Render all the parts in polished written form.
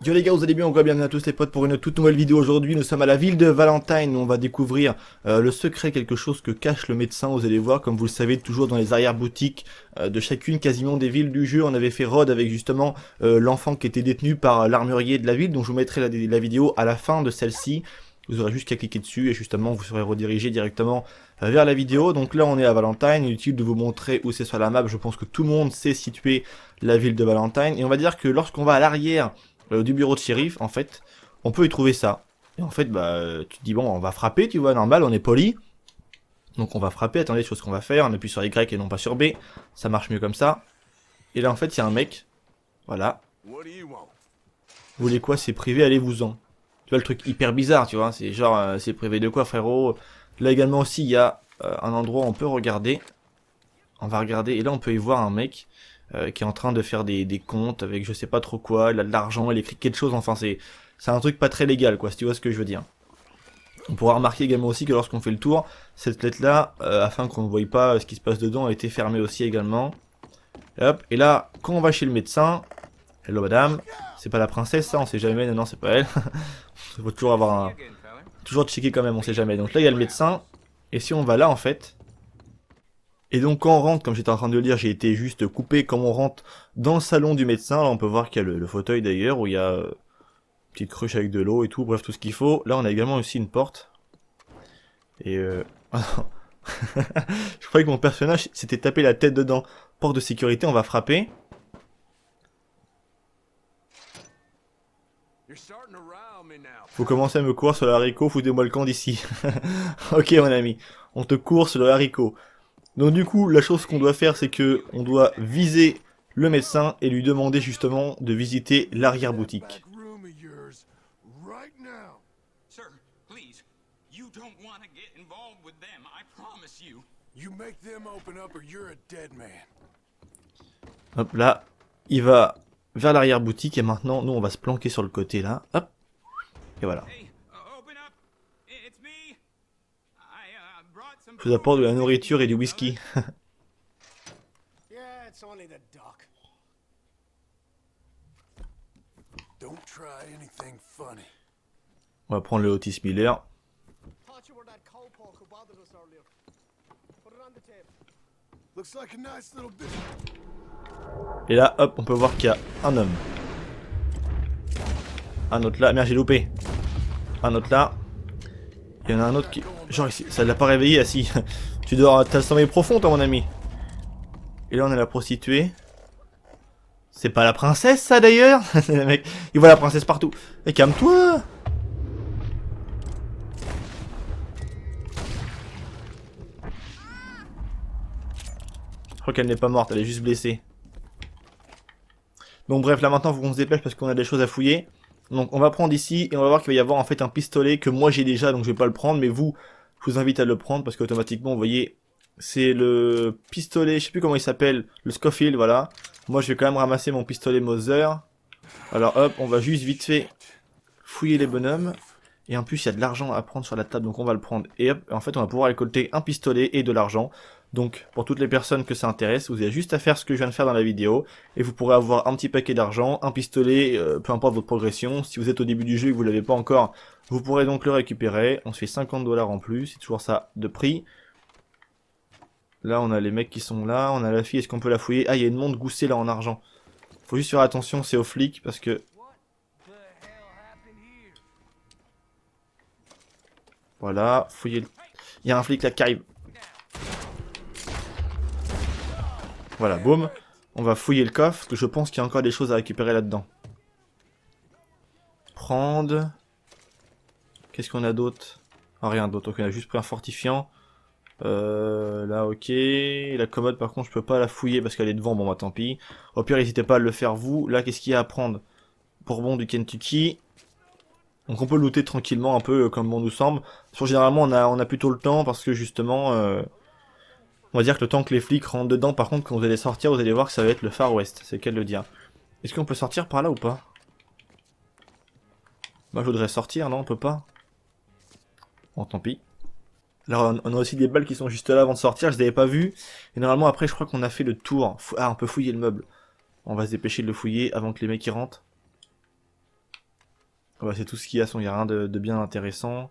Yo les gars, vous allez bien ou quoi? Bienvenue à tous les potes pour une toute nouvelle vidéo aujourd'hui. Nous sommes à la ville de Valentine où on va découvrir le secret, quelque chose que cache le médecin. Vous allez voir, comme vous le savez, toujours dans les arrière-boutiques de chacune quasiment des villes du jeu. On avait fait Rod avec justement l'enfant qui était détenu par l'armurier de la ville. Donc je vous mettrai la vidéo à la fin de celle-ci. Vous aurez juste qu'à cliquer dessus et justement vous serez redirigé directement vers la vidéo. Donc là on est à Valentine, inutile de vous montrer où c'est sur la map. Je pense que tout le monde sait situer la ville de Valentine. Et on va dire que lorsqu'on va à l'arrière du bureau de shérif, en fait, on peut y trouver ça. Et en fait, bah, tu te dis, bon, on va frapper, tu vois, normal, on est poli. Donc on va frapper, attendez, chose qu'on va faire, on appuie sur Y et non pas sur B. Ça marche mieux comme ça. Et là, en fait, il y a un mec. Voilà. Vous voulez quoi? C'est privé, allez-vous-en. Tu vois, le truc hyper bizarre, tu vois. C'est genre, c'est privé de quoi, frérot? Là également aussi, il y a un endroit où on peut regarder. On va regarder, et là, on peut y voir un mec qui est en train de faire des comptes avec je sais pas trop quoi, il a de l'argent, il écrit quelque chose, enfin c'est un truc pas très légal quoi, si tu vois ce que je veux dire. On pourra remarquer également aussi que lorsqu'on fait le tour, cette lettre là, afin qu'on ne voie pas ce qui se passe dedans, a été fermée aussi également. Et hop, et là, quand on va chez le médecin, hello madame, c'est pas la princesse ça, on sait jamais, non c'est pas elle. Il faut toujours avoir un... toujours checker quand même, on sait jamais. Donc là il y a le médecin, et si on va là en fait... Et donc quand on rentre, comme j'étais en train de le dire, j'ai été juste coupé, quand on rentre dans le salon du médecin, là on peut voir qu'il y a le fauteuil d'ailleurs, où il y a une petite cruche avec de l'eau et tout, bref tout ce qu'il faut. Là on a également aussi une porte. Et je croyais que mon personnage s'était tapé la tête dedans. Porte de sécurité, on va frapper. Faut commencer à me courir sur le haricot, foutez-moi le camp d'ici. Ok mon ami, on te court sur le haricot. Donc du coup, la chose qu'on doit faire, c'est que on doit viser le médecin et lui demander justement de visiter l'arrière-boutique. Hop là, il va vers l'arrière-boutique et maintenant, nous on va se planquer sur le côté là. Hop, et voilà. Je vous apporte de la nourriture et du whisky. On va prendre le Otis Miller. Et là, hop, on peut voir qu'il y a un homme. Un autre là. Merde, j'ai loupé. Un autre là. Il y en a un autre qui... Genre ici, ça l'a pas réveillé, assis. Tu dors, t'as le sommeil profond, toi, mon ami. Et là, on a la prostituée. C'est pas la princesse, ça, d'ailleurs. Le mec, il voit la princesse partout. Mais calme-toi. Je crois qu'elle n'est pas morte, elle est juste blessée. Donc bref, là maintenant, il faut qu'on se dépêche parce qu'on a des choses à fouiller. Donc on va prendre ici et on va voir qu'il va y avoir en fait un pistolet que moi j'ai déjà, donc je vais pas le prendre, mais vous, je vous invite à le prendre parce qu'automatiquement, vous voyez, c'est le pistolet, je sais plus comment il s'appelle, le Scofield, voilà. Moi je vais quand même ramasser mon pistolet Mauser. Alors hop, on va juste vite fait fouiller les bonhommes. Et en plus il y a de l'argent à prendre sur la table, donc on va le prendre. Et hop, en fait on va pouvoir récolter un pistolet et de l'argent. Donc pour toutes les personnes que ça intéresse, vous avez juste à faire ce que je viens de faire dans la vidéo. Et vous pourrez avoir un petit paquet d'argent, un pistolet, peu importe votre progression. Si vous êtes au début du jeu et que vous l'avez pas encore, vous pourrez donc le récupérer. On se fait 50 $ en plus, c'est toujours ça de prix. Là on a les mecs qui sont là, on a la fille, est-ce qu'on peut la fouiller? Ah, il y a une montre goussée là en argent. Faut juste faire attention, c'est aux flics parce que... Voilà, fouiller le... Il y a un flic là qui arrive. Voilà, boum. On va fouiller le coffre, parce que je pense qu'il y a encore des choses à récupérer là-dedans. Prendre... Qu'est-ce qu'on a d'autre? Ah, rien d'autre. Ok, on a juste pris un fortifiant. Là, ok. La commode, par contre, je peux pas la fouiller parce qu'elle est devant. Bon, bah tant pis. Au pire, n'hésitez pas à le faire vous. Là, qu'est-ce qu'il y a à prendre? Bourbon du Kentucky. Donc on peut looter tranquillement, un peu comme bon nous semble. Généralement, on a plutôt le temps parce que justement... on va dire que le temps que les flics rentrent dedans, par contre, quand vous allez sortir, vous allez voir que ça va être le Far West. C'est le cas de le dire. Est-ce qu'on peut sortir par là ou pas? Moi, je voudrais sortir, non? On peut pas? Bon, tant pis. Alors, on a aussi des balles qui sont juste là avant de sortir, je les avais pas vues. Et normalement, après, je crois qu'on a fait le tour. Ah, on peut fouiller le meuble. On va se dépêcher de le fouiller avant que les mecs y rentrent. Ouais, c'est tout ce qu'il y a, il y a rien de bien intéressant.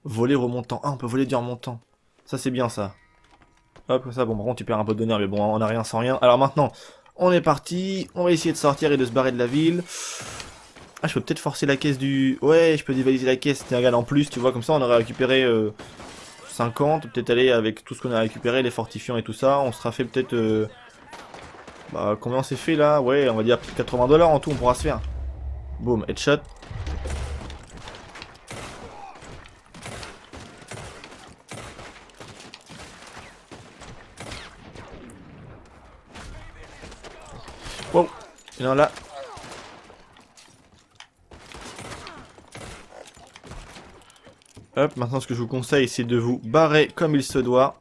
Voler remontant. Ah, on peut voler du remontant. Ça, c'est bien, ça. Hop, comme ça, bon, par contre, tu perds un peu d'honneur, mais bon, on a rien sans rien. Alors maintenant, on est parti. On va essayer de sortir et de se barrer de la ville. Ah, je peux peut-être forcer la caisse du... Ouais, je peux dévaliser la caisse. Regarde, en plus, tu vois, comme ça, on aurait récupéré 50. Peut-être aller avec tout ce qu'on a récupéré, les fortifiants et tout ça. On sera fait peut-être... Bah, combien on s'est fait, là? Ouais, on va dire peut-être 80 $ en tout, on pourra se faire. Boum, headshot. Wow, il y en a là. Hop, maintenant ce que je vous conseille, c'est de vous barrer comme il se doit.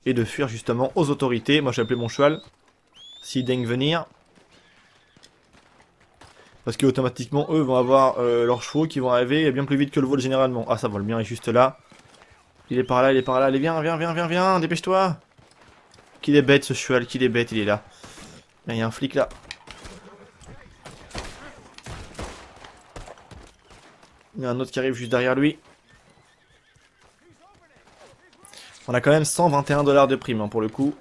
Et de fuir justement aux autorités. Moi j'ai appelé mon cheval. S'ils daignent venir. Parce qu'automatiquement, eux vont avoir leurs chevaux qui vont arriver bien plus vite que le vol généralement. Ah ça va, le mien est juste là. Il est par là, il est par là. Allez, viens, viens, viens, viens, viens, dépêche-toi. Qu'il est bête ce cheval, qu'il est bête, il est là. Il y a un flic là. Il y a un autre qui arrive juste derrière lui. On a quand même 121 $ de prime hein, pour le coup.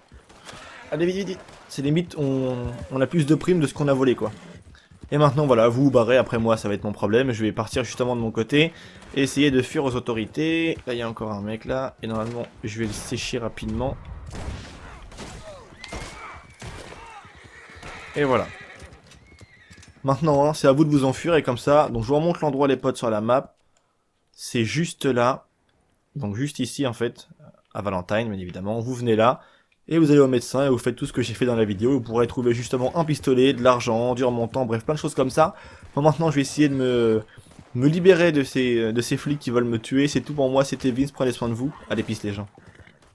Allez vite, vite, vite. C'est limite, on a plus de primes de ce qu'on a volé quoi. Et maintenant voilà, vous vous barrez, après moi ça va être mon problème. Je vais partir justement de mon côté et essayer de fuir aux autorités. Là il y a encore un mec là. Et normalement je vais le sécher rapidement. Et voilà. Maintenant hein, c'est à vous de vous enfuir et comme ça. Donc je vous remonte l'endroit les potes sur la map. C'est juste là. Donc juste ici en fait. À Valentine bien évidemment. Vous venez là. Et vous allez au médecin et vous faites tout ce que j'ai fait dans la vidéo. Vous pourrez trouver justement un pistolet, de l'argent, du remontant, bref, plein de choses comme ça. Bon, maintenant, je vais essayer de me libérer de ces flics qui veulent me tuer. C'est tout pour moi, c'était Vince, prenez soin de vous. Allez, peace les gens.